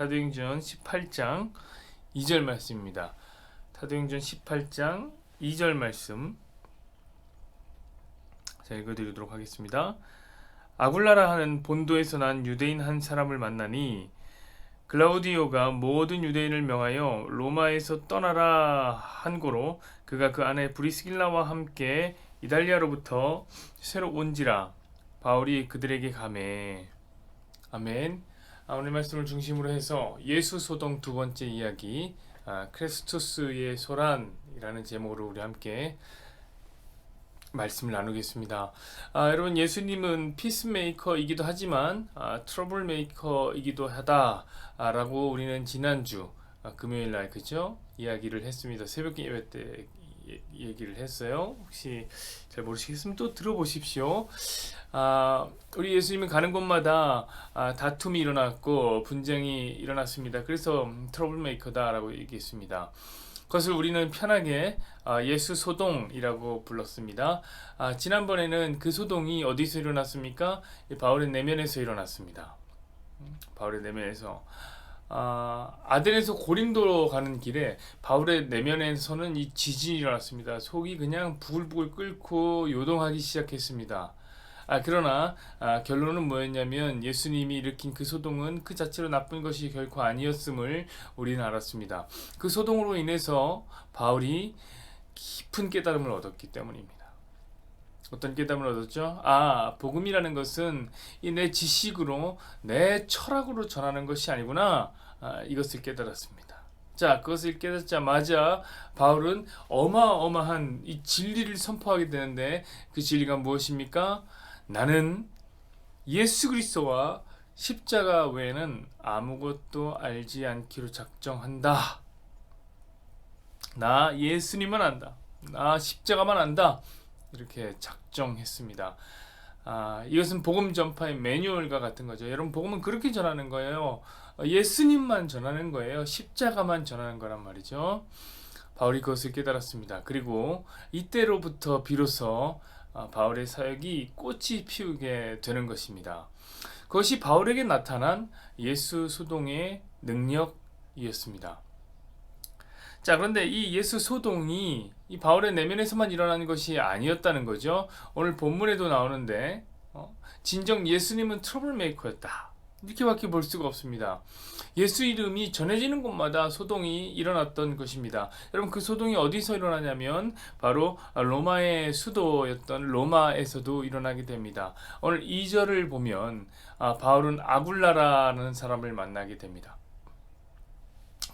사도행전 18장 2절 말씀입니다. 사도행전 18장 2절 말씀 자, 읽어드리도록 하겠습니다. 아굴라라 하는 본도에서 난 유대인 한 사람을 만나니 글라우디오가 모든 유대인을 명하여 로마에서 떠나라 한 고로 그가 그 안에 브리스길라와 함께 이달리아로부터 새로 온지라 바울이 그들에게 가매. 아멘. 오늘 말씀을 중심으로 해서 예수 소동 두 번째 이야기 크레스투스의 소란이라는 제목으로 우리 함께 말씀을 나누겠습니다. 여러분, 예수님은 피스메이커이기도 하지만 트러블 메이커이기도 하다라고 우리는 지난주 금요일 날 그죠? 이야기를 했습니다. 새벽 예배 때 얘기를 했어요. 혹시 잘 모르시겠으면 또 들어보십시오. 우리 예수님은 가는 곳마다 다툼이 일어났고 분쟁이 일어났습니다. 그래서 트러블 메이커다라고 얘기했습니다. 그것을 우리는 편하게 예수 소동이라고 불렀습니다. 지난번에는 그 소동이 어디서 일어났습니까? 바울의 내면에서 일어났습니다. 바울의 내면에서 아덴에서 고린도로 가는 길에 바울의 내면에서는 이 지진이 일어났습니다. 속이 그냥 부글부글 끓고 요동하기 시작했습니다. 그러나 결론은 뭐였냐면 예수님이 일으킨 그 소동은 그 자체로 나쁜 것이 결코 아니었음을 우리는 알았습니다. 그 소동으로 인해서 바울이 깊은 깨달음을 얻었기 때문입니다. 어떤 깨달음을 얻었죠? 복음이라는 것은 이 내 지식으로 내 철학으로 전하는 것이 아니구나. 이것을 깨달았습니다. 자, 그것을 깨닫자마자 바울은 어마어마한 이 진리를 선포하게 되는데 그 진리가 무엇입니까? 나는 예수 그리스도와 십자가 외에는 아무것도 알지 않기로 작정한다. 나 예수님만 안다. 나 십자가만 안다. 이렇게 작정했습니다. 이것은 복음 전파의 매뉴얼과 같은 거죠. 여러분, 복음은 그렇게 전하는 거예요. 예수님만 전하는 거예요. 십자가만 전하는 거란 말이죠. 바울이 그것을 깨달았습니다. 그리고 이때로부터 비로소 바울의 사역이 꽃이 피우게 되는 것입니다. 그것이 바울에게 나타난 예수 소동의 능력이었습니다. 자, 그런데 이 예수 소동이 이 바울의 내면에서만 일어나는 것이 아니었다는 거죠. 오늘 본문에도 나오는데 진정 예수님은 트러블 메이커였다. 이렇게밖에 볼 수가 없습니다. 예수 이름이 전해지는 곳마다 소동이 일어났던 것입니다. 여러분, 그 소동이 어디서 일어나냐면 바로 로마의 수도였던 로마에서도 일어나게 됩니다. 오늘 2절을 보면 바울은 아굴라라는 사람을 만나게 됩니다.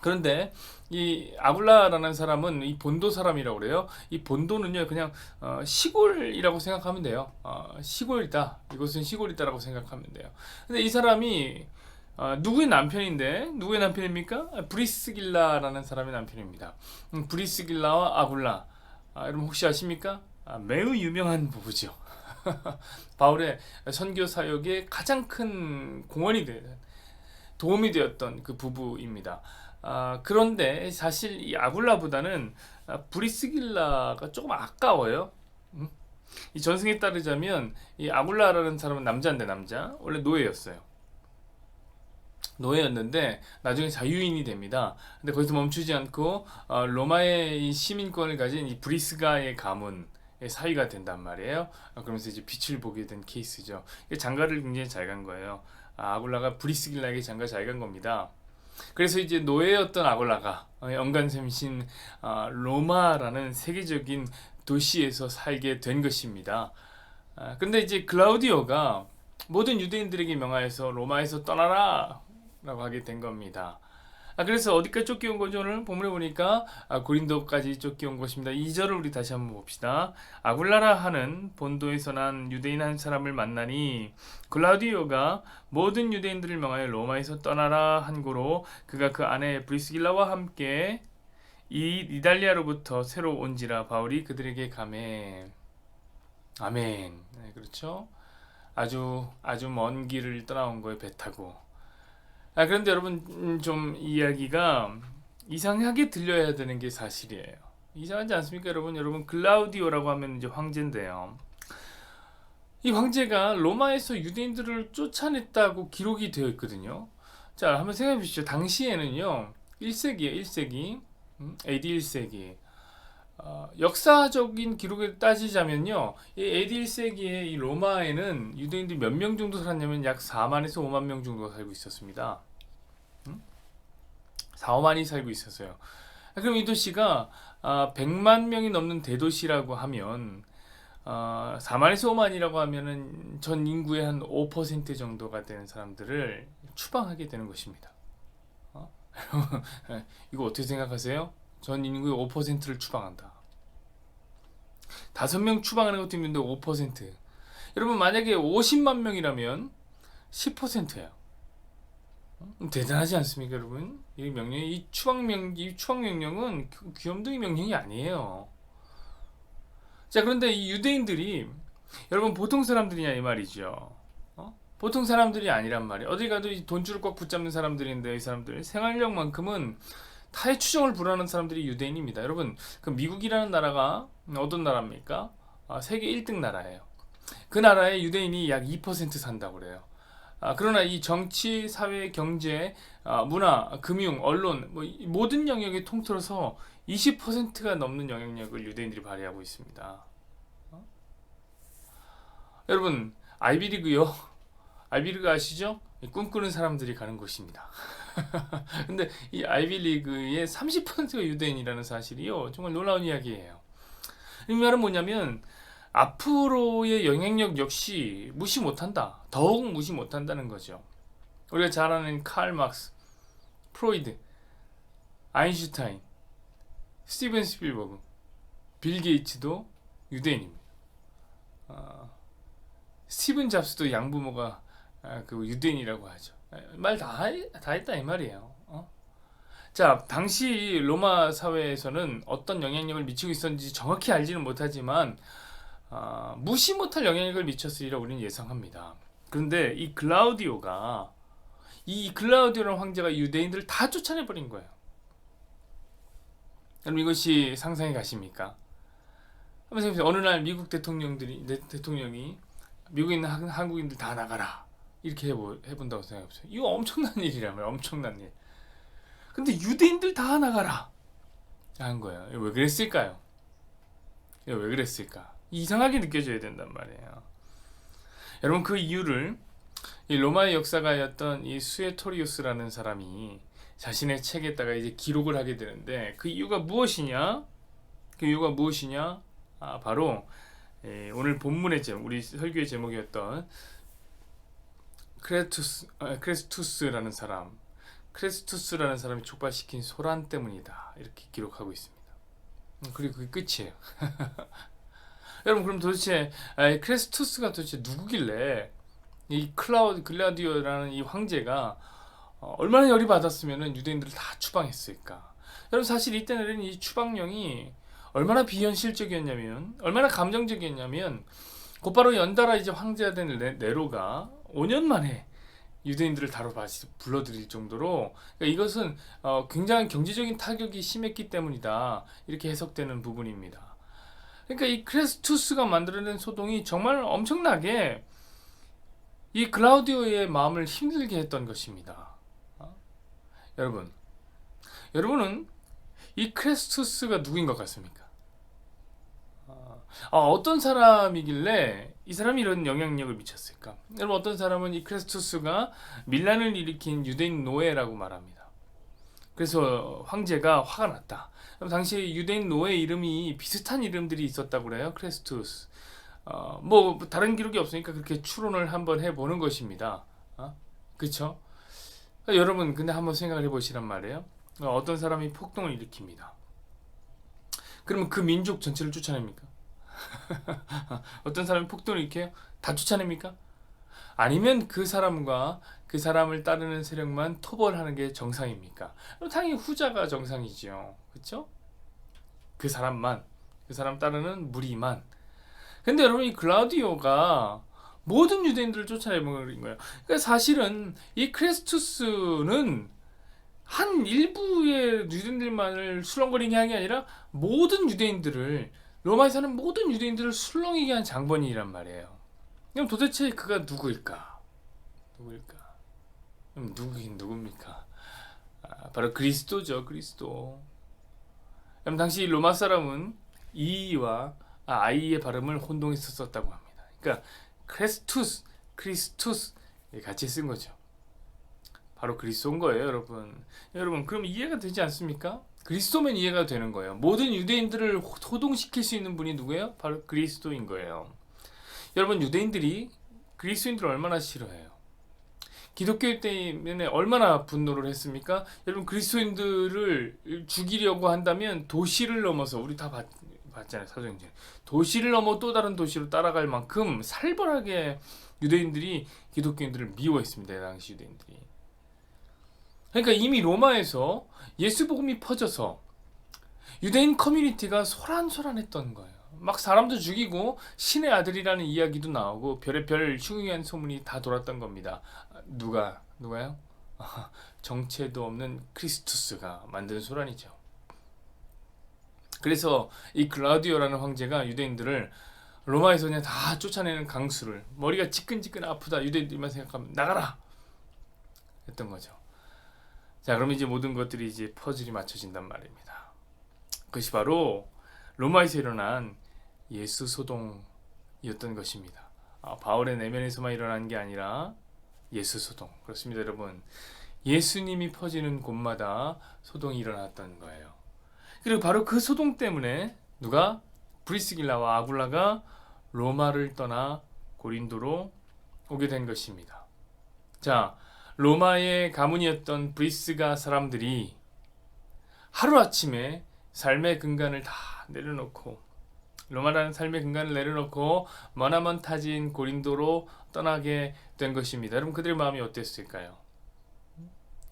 그런데 이 아굴라라는 사람은 이 본도 사람이라고 그래요. 이 본도는요 그냥 시골이라고 생각하면 돼요. 시골이다. 이것은 시골이다라고 생각하면 돼요. 근데 이 사람이 누구의 남편인데 누구의 남편입니까? 브리스길라라는 사람의 남편입니다. 브리스길라와 아굴라. 여러분 혹시 아십니까? 매우 유명한 부부죠. 바울의 선교 사역에 가장 큰 공헌이 되는 도움이 되었던 그 부부입니다. 그런데 사실 이 아굴라보다는 브리스길라가 조금 아까워요. 이 전승에 따르자면 이 아굴라라는 사람은 남자인데 남자 원래 노예였어요. 노예였는데 나중에 자유인이 됩니다. 근데 거기서 멈추지 않고 로마의 이 시민권을 가진 이 브리스가의 가문의 사위가 된단 말이에요. 그러면서 이제 빛을 보게 된 케이스죠. 장가를 굉장히 잘 간 거예요. 아굴라가 브리스길라에게 장가 잘 간 겁니다. 그래서 이제 노예였던 아굴라가 연간샘신 로마라는 세계적인 도시에서 살게 된 것입니다. 근데 이제 글라우디오가 모든 유대인들에게 명하여서 로마에서 떠나라 라고 하게 된 겁니다. 그래서 어디까지 쫓겨온 거죠? 오늘 본문에 보니까 고린도까지 쫓겨온 것입니다. 2절을 우리 다시 한번 봅시다. 아굴라라 하는 본도에서 난 유대인 한 사람을 만나니 글라우디오가 모든 유대인들을 명하여 로마에서 떠나라 한 고로 그가 그 안에 브리스길라와 함께 이달리아로부터 새로 온지라 바울이 그들에게 가매. 아멘. 네, 그렇죠? 아주 먼 길을 떠나온 거예요. 배 타고. 그런데 여러분 좀 이야기가 이상하게 들려야 되는 게 사실이에요. 이상하지 않습니까, 여러분? 여러분 글라우디오라고 하면 이제 황제인데요. 이 황제가 로마에서 유대인들을 쫓아냈다고 기록이 되어 있거든요. 자, 한번 생각해 보시죠. 당시에는요, 1세기에 1세기, AD 1세기. 역사적인 기록을 따지자면요, 이 AD 1세기에 이 로마에는 유대인들이 몇 명 정도 살았냐면 약 4만에서 5만 명 정도가 살고 있었습니다. 4, 5만이 살고 있었어요. 그럼 이 도시가 100만 명이 넘는 대도시라고 하면 4만에서 5만이라고 하면은 전 인구의 한 5% 정도가 되는 사람들을 추방하게 되는 것입니다. 어? 이거 어떻게 생각하세요? 전 인구의 5%를 추방한다. 5명 추방하는 것도 힘든데 5%. 여러분 만약에 50만 명이라면 10%예요. 대단하지 않습니까, 여러분? 이 명령, 이 추방 명령은 귀염둥이 명령이 아니에요. 자, 그런데 이 유대인들이 여러분 보통 사람들이냐 이 말이죠. 보통 사람들이 아니란 말이에요. 어디 가도 돈줄을 꽉 붙잡는 사람들인데 이 사람들 생활력만큼은 타의 추종을 불하는 사람들이 유대인입니다. 여러분, 그 미국이라는 나라가 어떤 나라입니까? 세계 1등 나라예요. 그 나라에 유대인이 약 2% 산다고 그래요. 그러나 이 정치, 사회, 경제, 문화, 금융, 언론 모든 영역에 통틀어서 20%가 넘는 영향력을 유대인들이 발휘하고 있습니다. 여러분, 아이비리그요. 아이비리그 아시죠? 꿈꾸는 사람들이 가는 곳입니다. 근데 이 아이비리그의 30%가 유대인이라는 사실이요, 정말 놀라운 이야기예요. 이 말은 뭐냐면 앞으로의 영향력 역시 무시 못한다. 더욱 무시 못한다는 거죠. 우리가 잘 아는 칼 막스, 프로이드, 아인슈타인, 스티븐 스필버그, 빌 게이츠도 유대인입니다. 스티븐 잡스도 양부모가 그 유대인이라고 하죠. 말 다 했다 이 말이에요. 자, 당시 로마 사회에서는 어떤 영향력을 미치고 있었는지 정확히 알지는 못하지만 무시 못할 영향력을 미쳤으리라 우리는 예상합니다. 그런데 이 글라우디오라는 황제가 유대인들을 다 쫓아내버린 거예요. 여러분, 이것이 상상이 가십니까? 한번 생각해보세요. 어느 날 미국 대통령이 미국에 있는 한국인들 다 나가라 이렇게 해본다고 생각해보세요. 이거 엄청난 일이라면 엄청난 일. 근데 유대인들 다 나가라 한 거예요. 왜 그랬을까요? 왜 그랬을까? 이상하게 느껴져야 된단 말이에요. 여러분, 그 이유를 이 로마의 역사가였던 이 수에토리우스라는 사람이 자신의 책에다가 이제 기록을 하게 되는데, 그 이유가 무엇이냐? 바로 오늘 본문의 제목, 우리 설교의 제목이었던 크레스투스라는 사람이 촉발시킨 소란 때문이다, 이렇게 기록하고 있습니다. 그리고 그게 끝이에요. 여러분, 그럼 도대체 크레스투스가 도대체 누구길래 이 글라디오라는 이 황제가 얼마나 열이 받았으면 유대인들을 다 추방했을까? 여러분, 사실 이때는 이 추방령이 얼마나 비현실적이었냐면, 얼마나 감정적이었냐면, 곧바로 연달아 이제 황제가 된 네로가 5년 만에 유대인들을 다시 불러들일 정도로, 그러니까 이것은 굉장히 경제적인 타격이 심했기 때문이다, 이렇게 해석되는 부분입니다. 그러니까 이 크레스투스가 만들어낸 소동이 정말 엄청나게 이 글라우디오의 마음을 힘들게 했던 것입니다. 여러분은 이 크레스투스가 누구인 것 같습니까? 어떤 사람이길래 이 사람이 이런 영향력을 미쳤을까? 여러분, 어떤 사람은 이 크레스투스가 밀란을 일으킨 유대인 노예라고 말합니다. 그래서 황제가 화가 났다. 당시 유대인 노예 이름이 비슷한 이름들이 있었다고 그래요. 크레스투스. 뭐 다른 기록이 없으니까 그렇게 추론을 한번 해보는 것입니다. 그렇죠? 여러분, 근데 한번 생각을 해보시란 말이에요. 어떤 사람이 폭동을 일으킵니다. 그러면 그 민족 전체를 쫓아냅니까? 어떤 사람이 폭동을 일으켜요? 다 쫓아냅니까? 아니면 그 사람과 그 사람을 따르는 세력만 토벌하는 게 정상입니까? 당연히 후자가 정상이지요. 그렇죠? 그 사람 따르는 무리만. 근데 여러분, 이 글라우디오가 모든 유대인들을 쫓아내버린 거예요. 그러니까 사실은 이 크레스투스는 한 일부의 유대인들만을 술렁거리게 한 게 아니라 모든 유대인들을, 로마에 사는 모든 유대인들을 술렁이게 한 장본인이란 말이에요. 그럼 도대체 그가 누구일까? 누구긴 누굽니까? 바로 그리스도죠. 그리스도. 그럼 당시 로마 사람은 이와 아이의 발음을 혼동해서 썼다고 합니다. 그러니까 크레스투스, 크리스투스 같이 쓴 거죠. 바로 그리스도인 거예요, 여러분. 여러분, 그럼 이해가 되지 않습니까? 그리스도면 이해가 되는 거예요. 모든 유대인들을 호동시킬 수 있는 분이 누구예요? 바로 그리스도인 거예요. 여러분, 유대인들이 그리스도인들을 얼마나 싫어해요? 기독교 때문에 얼마나 분노를 했습니까? 여러분, 그리스도인들을 죽이려고 한다면 도시를 넘어서, 우리 다 봤잖아요, 사도행전. 도시를 넘어 또 다른 도시로 따라갈 만큼 살벌하게 유대인들이 기독교인들을 미워했습니다, 당시 유대인들이. 그러니까 이미 로마에서 예수 복음이 퍼져서 유대인 커뮤니티가 소란소란했던 거예요. 막 사람도 죽이고 신의 아들이라는 이야기도 나오고 별의별 흉흉한 소문이 다 돌았던 겁니다. 누가요? 정체도 없는 크리스투스가 만든 소란이죠. 그래서 이 글라우디오라는 황제가 유대인들을 로마에서 그냥 다 쫓아내는 강수를, 머리가 지끈지끈 아프다 유대인들만 생각하면 나가라 했던 거죠. 자, 그럼 이제 모든 것들이 이제 퍼즐이 맞춰진단 말입니다. 그것이 바로 로마에서 일어난 예수 소동이었던 것입니다. 바울의 내면에서만 일어난 게 아니라 예수 소동. 그렇습니다, 여러분. 예수님이 퍼지는 곳마다 소동이 일어났던 거예요. 그리고 바로 그 소동 때문에 누가? 브리스길라와 아굴라가 로마를 떠나 고린도로 오게 된 것입니다. 자, 로마의 가문이었던 브리스가 사람들이 하루아침에 삶의 근간을 다 내려놓고, 로마라는 삶의 근간을 내려놓고 머나먼 타진 고린도로 떠나게 된 것입니다. 여러분, 그들의 마음이 어땠을까요?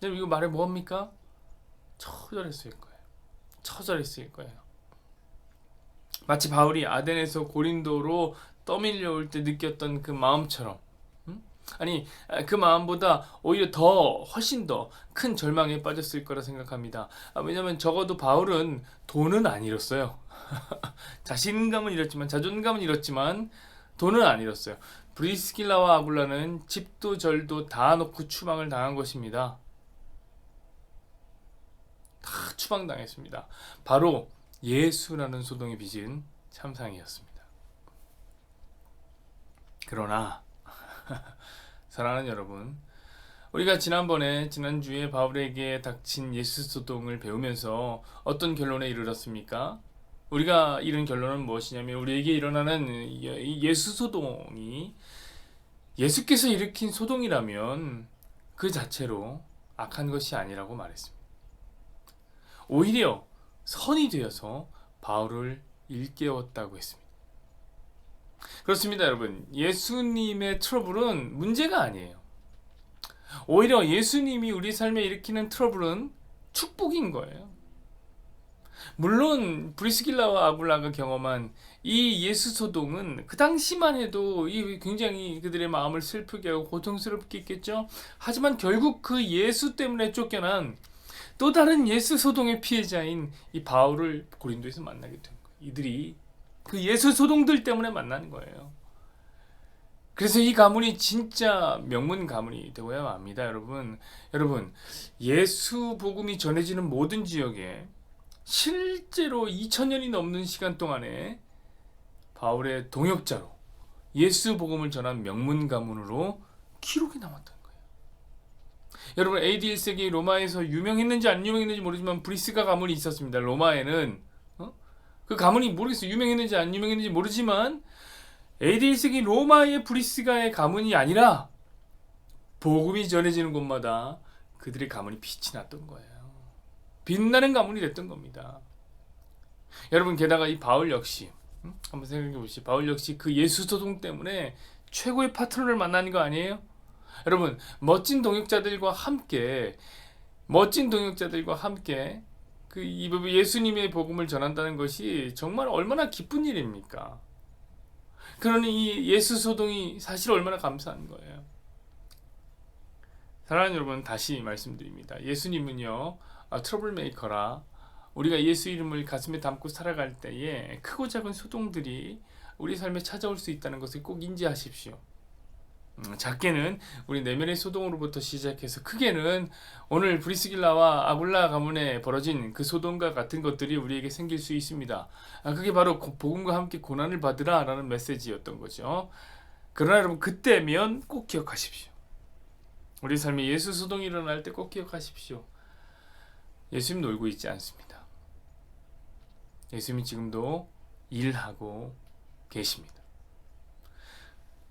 여러분, 이거 말해 뭐합니까? 처절했을 거예요. 처절했을 거예요. 마치 바울이 아덴에서 고린도로 떠밀려올 때 느꼈던 그 마음처럼, 아니, 그 마음보다 오히려 훨씬 더 큰 절망에 빠졌을 거라 생각합니다. 왜냐하면 적어도 바울은 돈은 안 잃었어요. 자신감은 잃었지만, 자존감은 잃었지만 돈은 안 잃었어요. 브리스길라와 아굴라는 집도 절도 다 놓고 추방을 당한 것입니다. 다 추방당했습니다. 바로 예수라는 소동이 빚은 참상이었습니다. 그러나 사랑하는 여러분, 우리가 지난주에 바울에게 닥친 예수 소동을 배우면서 어떤 결론에 이르렀습니까? 우리가 이른 결론은 무엇이냐면, 우리에게 일어나는 예수 소동이 예수께서 일으킨 소동이라면 그 자체로 악한 것이 아니라고 말했습니다. 오히려 선이 되어서 바울을 일깨웠다고 했습니다. 그렇습니다, 여러분. 예수님의 트러블은 문제가 아니에요. 오히려 예수님이 우리 삶에 일으키는 트러블은 축복인 거예요. 물론 브리스길라와 아굴라가 경험한 이 예수 소동은 그 당시만 해도 굉장히 그들의 마음을 슬프게 하고 고통스럽게 했겠죠. 하지만 결국 그 예수 때문에 쫓겨난 또 다른 예수 소동의 피해자인 이 바울을 고린도에서 만나게 된 거예요. 이들이 그 예수 소동들 때문에 만나는 거예요. 그래서 이 가문이 진짜 명문 가문이 되어야 합니다, 여러분. 여러분, 예수 복음이 전해지는 모든 지역에 실제로 2000년이 넘는 시간 동안에 바울의 동역자로 예수 복음을 전한 명문 가문으로 기록이 남았다는 거예요. 여러분, AD 1세기 로마에서 유명했는지 안 유명했는지 모르지만 브리스가 가문이 있었습니다. 로마에는 그 가문이 모르겠어요. 유명했는지 안 유명했는지 모르지만 AD 1세기 로마의 브리스가의 가문이 아니라 복음이 전해지는 곳마다 그들의 가문이 빛이 났던 거예요. 빛나는 가문이 됐던 겁니다. 여러분, 게다가 이 바울 역시 한번 생각해 보시죠. 바울 역시 그 예수 소동 때문에 최고의 파트너를 만나는 거 아니에요? 여러분, 멋진 동역자들과 함께 그 예수님의 복음을 전한다는 것이 정말 얼마나 기쁜 일입니까? 그러니 이 예수 소동이 사실 얼마나 감사한 거예요. 사랑하는 여러분, 다시 말씀드립니다. 예수님은요, 트러블 메이커라. 우리가 예수 이름을 가슴에 담고 살아갈 때에 크고 작은 소동들이 우리 삶에 찾아올 수 있다는 것을 꼭 인지하십시오. 작게는 우리 내면의 소동으로부터 시작해서 크게는 오늘 브리스길라와 아굴라 가문에 벌어진 그 소동과 같은 것들이 우리에게 생길 수 있습니다. 그게 바로 복음과 함께 고난을 받으라 라는 메시지였던 거죠. 그러나 여러분, 그때면 꼭 기억하십시오. 우리 삶에 예수 소동이 일어날 때 꼭 기억하십시오. 예수님 놀고 있지 않습니다. 예수님이 지금도 일하고 계십니다.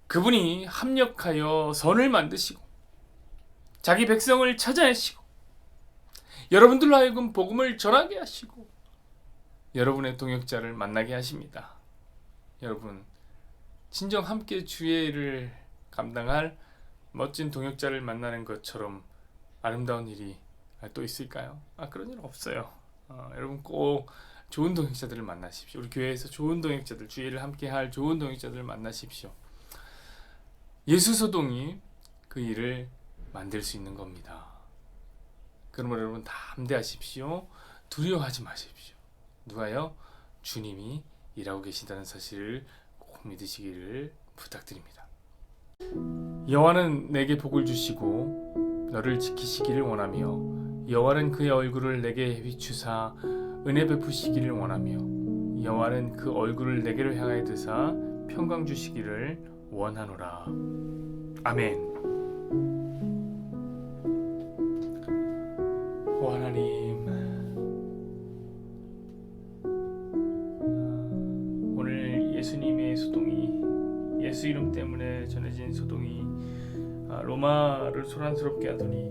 그분이 합력하여 선을 만드시고 자기 백성을 찾아내시고 여러분들로 하여금 복음을 전하게 하시고 여러분의 동역자를 만나게 하십니다. 여러분, 진정 함께 주의 일을 감당할 멋진 동역자를 만나는 것처럼 아름다운 일이 또 있을까요? 그런 일 없어요. 여러분 꼭 좋은 동역자들을 만나십시오. 우리 교회에서 좋은 동역자들, 주의 일을 함께 할 좋은 동역자들을 만나십시오. 예수 소동이 그 일을 만들 수 있는 겁니다. 그러므로 여러분 담대하십시오. 두려워하지 마십시오. 누가요? 주님이 일하고 계신다는 사실을 꼭 믿으시기를 부탁드립니다. 여호와는 내게 복을 주시고 너를 지키시기를 원하며 여호와는 그의 얼굴을 내게 비추사 은혜 베푸시기를 원하며 여호와는 그 얼굴을 내게로 향하여 드사 평강 주시기를 원하노라. 아멘. 오 하나님, 오늘 예수님의 소동이, 예수 이름 때문에 전해진 소동이 로마를 소란스럽게 하더니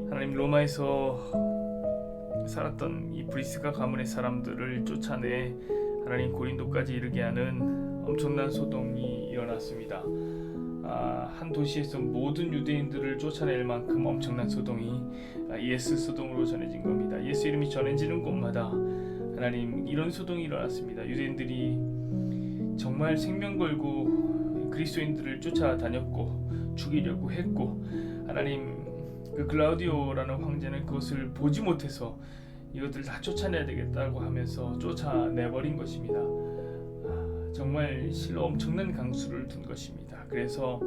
하나님, 로마에서 살았던 이 브리스가 가문의 사람들을 쫓아내 하나님 고린도까지 이르게 하는 엄청난 소동이 일어났습니다. 한 도시에서 모든 유대인들을 쫓아낼 만큼 엄청난 소동이 예수 소동으로 전해진 겁니다. 예수 이름이 전해지는 곳마다 하나님, 이런 소동이 일어났습니다. 유대인들이 정말 생명 걸고 그리스도인들을 쫓아다녔고 죽이려고 했고, 하나님, 그 글라우디오라는 황제는 그것을 보지 못해서 이것들을 다 쫓아내야 되겠다고 하면서 쫓아내버린 것입니다. 정말 실로 엄청난 강수를 둔 것입니다. 그래서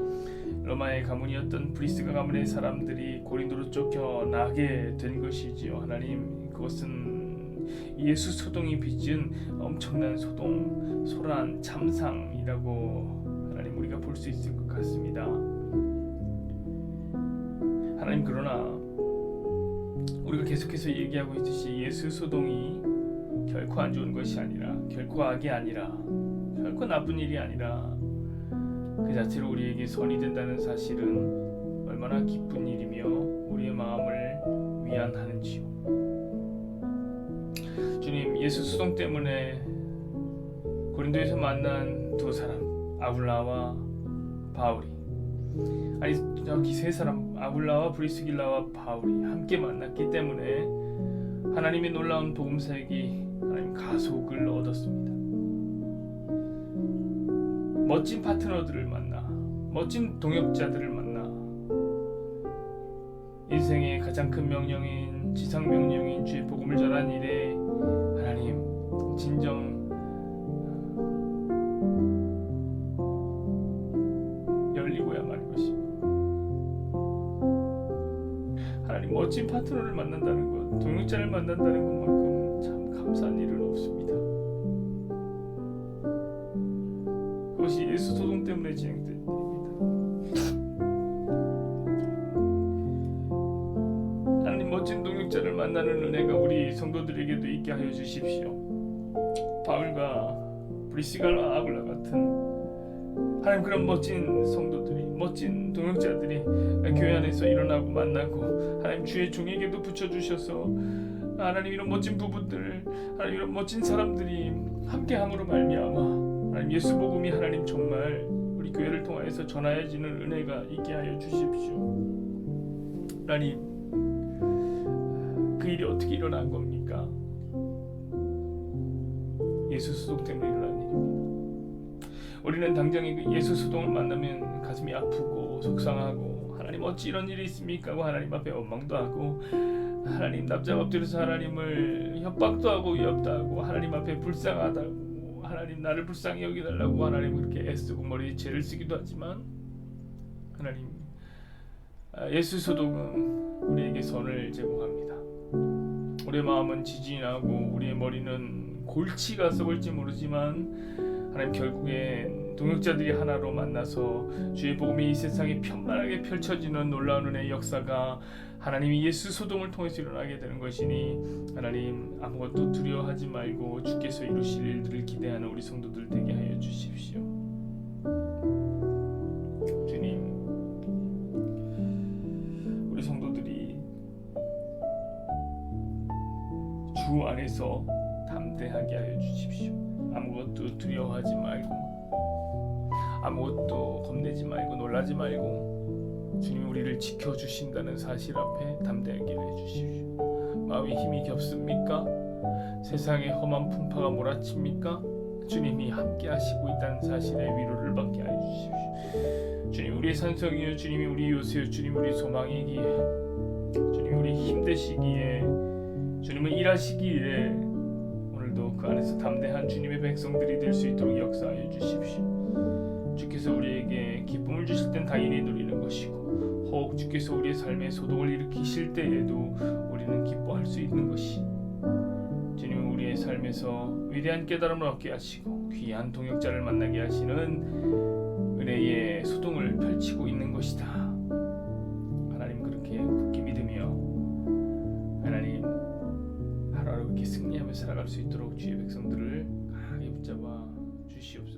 로마의 가문이었던 브리스가 가문의 사람들이 고린도로 쫓겨나게 된 것이지요. 하나님, 그것은 예수 소동이 빚은 엄청난 소동, 소란, 참상이라고 하나님 우리가 볼 수 있을 것 같습니다. 하나님, 그러나 우리가 계속해서 얘기하고 있듯이 예수 소동이 결코 안 좋은 것이 아니라, 결코 악이 아니라, 결코 나쁜 일이 아니라 그 자체로 우리에게 선이 된다는 사실은 얼마나 기쁜 일이며 우리의 마음을 위안하는지요. 주님, 예수 소동 때문에 고린도에서 만난 두 사람, 아굴라와 바울이, 아니 저기 세 사람, 아굴라와 브리스길라와 바울이 함께 만났기 때문에 하나님의 놀라운 복음 사역이 하나님 가속을 얻었습니다. 멋진 파트너들을 만나, 멋진 동역자들을 만나, 인생의 가장 큰 명령인, 지상 명령인 주의 복음을 전한 일에 하나님 진정 열리고야 말 것입니다. 하나님, 멋진 파트너를 만난다는 것, 동역자를 만난다는 것만큼 참 감사한 일은 없습니다. 그것이 예수 소동 때문에 진행된 일입니다. 하나님, 멋진 동역자를 만나는 은혜가 우리 성도들에게도 있게 하여 주십시오. 바울과 브리스가와 아굴라 같은 하나님, 그런 멋진 성도들이, 멋진 동역자들이 교회 안에서 일어나고 만나고, 하나님 주의 종에게도 붙여주셔서 하나님, 이런 멋진 부부들, 하나님, 이런 멋진 사람들이 함께함으로 말미암아 하나님 예수 복음이 하나님 정말 우리 교회를 통하여서 전하여지는 은혜가 있게 하여 주십시오. 하나님, 그 일이 어떻게 일어난 겁니까? 예수 소동 때문에 일어난 일입니다. 우리는 당장 예수 소동을 만나면 가슴이 아프고 속상하고, 하나님 어찌 이런 일이 있습니까 하고 하나님 앞에 원망도 하고, 하나님 납작 엎드려서 하나님을 협박도 하고 위협도 하고, 하나님 앞에 불쌍하다고, 하나님 나를 불쌍히 여기달라고 하나님 그렇게 애쓰고 머리에 죄를 쓰기도 하지만, 하나님, 예수 소독은 우리에게 선을 제공합니다. 우리의 마음은 지진하고 우리의 머리는 골치가 썩을지 모르지만 하나님, 결국엔 동역자들이 하나로 만나서 주의 복음이 이 세상에 편만하게 펼쳐지는 놀라운 은혜의 역사가 하나님이 예수 소동을 통해서 일어나게 되는 것이니, 하나님, 아무것도 두려워하지 말고 주께서 이루실 일들을 기대하는 우리 성도들 되게 하여 주십시오. 주님, 우리 성도들이 주 안에서 담대하게 하여 주십시오. 아무것도 두려워하지 말고, 아무것도 겁내지 말고, 놀라지 말고, 주님이 우리를 지켜주신다는 사실 앞에 담대하게 해주십시오. 마음이 힘이 겹습니까? 세상에 험한 풍파가 몰아칩니까? 주님이 함께 하시고 있다는 사실에 위로를 받게 하여 주십시오. 주님, 우리의 산성이요, 주님이 우리 요새요, 주님 우리 소망이기에, 주님 우리 힘되시기에, 주님은 일하시기에 오늘도 그 안에서 담대한 주님의 백성들이 될 수 있도록 역사하여 주십시오. 주께서 우리에게 기쁨을 주실 땐 당연히 누리는 것이고, 혹 주께서 우리의 삶에 소동을 일으키실 때에도 우리는 기뻐할 수 있는 것이, 주님은 우리의 삶에서 위대한 깨달음을 얻게 하시고 귀한 동역자를 만나게 하시는 은혜의 소동을 펼치고 있는 것이다. 하나님, 그렇게 굳게 믿으며 하나님, 하루하루 그렇게 승리하며 살아갈 수 있도록 주의 백성들을 강하게 붙잡아 주시옵소서.